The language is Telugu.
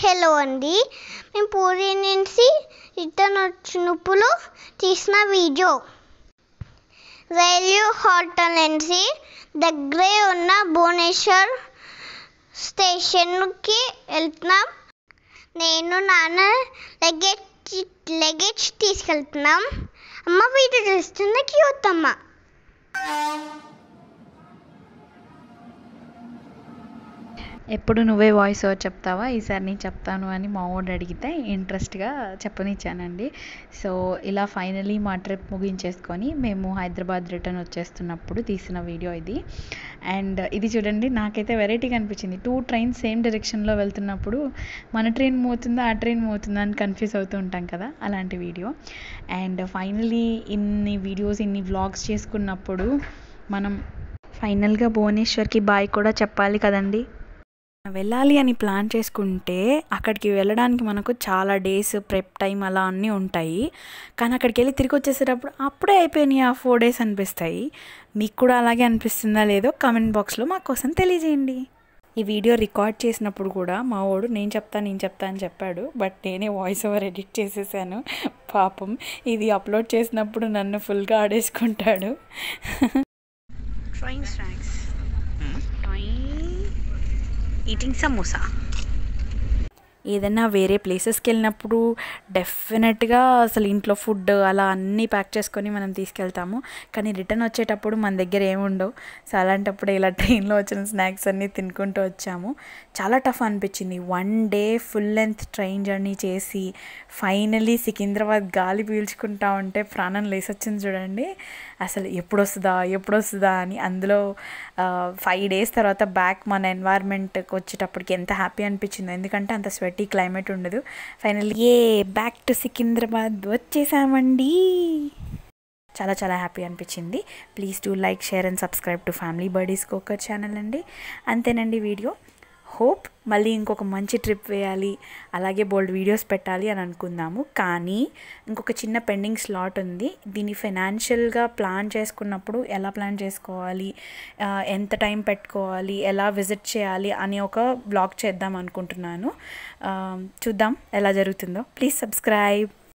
హలో అండి, మేము పూరి నుంచి రిటర్న్ వచ్చినప్పుడు తీసిన వీడియో. రైల్వే హోటల్ నుంచి దగ్గరే ఉన్న భువనేశ్వర్ స్టేషన్కి వెళ్తున్నాం. నేను నాన్న లగేజ్ తీసుకెళ్తున్నాం. అమ్మ వీడియో చేస్తున్న క్యూట్ అమ్మ. ఎప్పుడు నువ్వే వాయిస్ ఓవర్ చెప్తావా, ఈసారి నేను చెప్తాను అని మా వాడు అడిగితే ఇంట్రెస్ట్గా చెప్పనిచ్చానండి. సో ఇలా ఫైనలీ మా ట్రిప్ ముగించేసుకొని మేము హైదరాబాద్ రిటర్న్ వచ్చేస్తున్నప్పుడు తీసిన వీడియో ఇది. అండ్ ఇది చూడండి, నాకైతే వెరైటీగా అనిపించింది. 2 ట్రైన్స్ సేమ్ డైరెక్షన్లో వెళ్తున్నప్పుడు మన ట్రైన్ మోతుందా ఆ ట్రైన్ మోతుందా అని కన్ఫ్యూజ్ అవుతూ ఉంటాం కదా, అలాంటి వీడియో. అండ్ ఫైనలీ ఇన్ని వీడియోస్ ఇన్ని వ్లాగ్స్ చేసుకున్నప్పుడు మనం ఫైనల్గా భువనేశ్వర్కి బాయ్ కూడా చెప్పాలి కదండి. వెళ్ళాలి అని ప్లాన్ చేసుకుంటే అక్కడికి వెళ్ళడానికి మనకు చాలా డేస్ ప్రెప్ టైం అలా అన్నీ ఉంటాయి. కానీ అక్కడికి వెళ్ళి తిరిగి వచ్చేసేటప్పుడు అప్పుడే అయిపోయినాయి ఆ 4 days అనిపిస్తాయి. మీకు కూడా అలాగే అనిపిస్తుందా లేదో కామెంట్ బాక్స్లో మా కోసం తెలియజేయండి. ఈ వీడియో రికార్డ్ చేసినప్పుడు కూడా మా వాడు నేను చెప్తా అని చెప్పాడు. బట్ నేనే వాయిస్ ఓవర్ ఎడిట్ చేసేసాను. పాపం ఇది అప్లోడ్ చేసినప్పుడు నన్ను ఫుల్గా ఆడేసుకుంటాడు. Train snacks, eating samosa. ఏదైనా వేరే ప్లేసెస్కి వెళ్ళినప్పుడు డెఫినెట్గా అసలు ఇంట్లో ఫుడ్ అలా అన్నీ ప్యాక్ చేసుకొని మనం తీసుకెళ్తాము. కానీ రిటర్న్ వచ్చేటప్పుడు మన దగ్గర ఏముండవు. సో అలాంటప్పుడు ఇలా ట్రైన్లో వచ్చిన స్నాక్స్ అన్నీ తినుకుంటూ వచ్చాము. చాలా టఫ్ అనిపించింది. 1 day full length train journey చేసి ఫైనలీ సికింద్రాబాద్ గాలి పీల్చుకుంటా ఉంటే ప్రాణం లేసొచ్చింది చూడండి. అసలు ఎప్పుడు వస్తుందా అని. అందులో 5 days తర్వాత బ్యాక్ మన ఎన్వైర్న్మెంట్కి వచ్చేటప్పటికి ఎంత హ్యాపీ అనిపించిందో. ఎందుకంటే అంత స్వెటీ క్లైమేట్ ఉండదు. ఫైనల్లీ బ్యాక్ టు సికింద్రాబాద్ వచ్చేసామండి. చాలా చాలా హ్యాపీ అనిపించింది. Please do like, share and subscribe to family birdies cooker channel అండి. అంతేనండి వీడియో. హోప్ మళ్ళీ ఇంకొక మంచి ట్రిప్ వేయాలి, అలాగే బోల్డ్ వీడియోస్ పెట్టాలి అని అనుకుందాము. కానీ ఇంకొక చిన్న పెండింగ్ స్లాట్ ఉంది. దీన్ని ఫైనాన్షియల్గా ప్లాన్ చేసుకున్నప్పుడు ఎలా ప్లాన్ చేసుకోవాలి, ఎంత టైం పెట్టుకోవాలి, ఎలా విజిట్ చేయాలి అని ఒక బ్లాగ్ చేద్దాం అనుకుంటున్నాను. చూద్దాం ఎలా జరుగుతుందో. Please subscribe.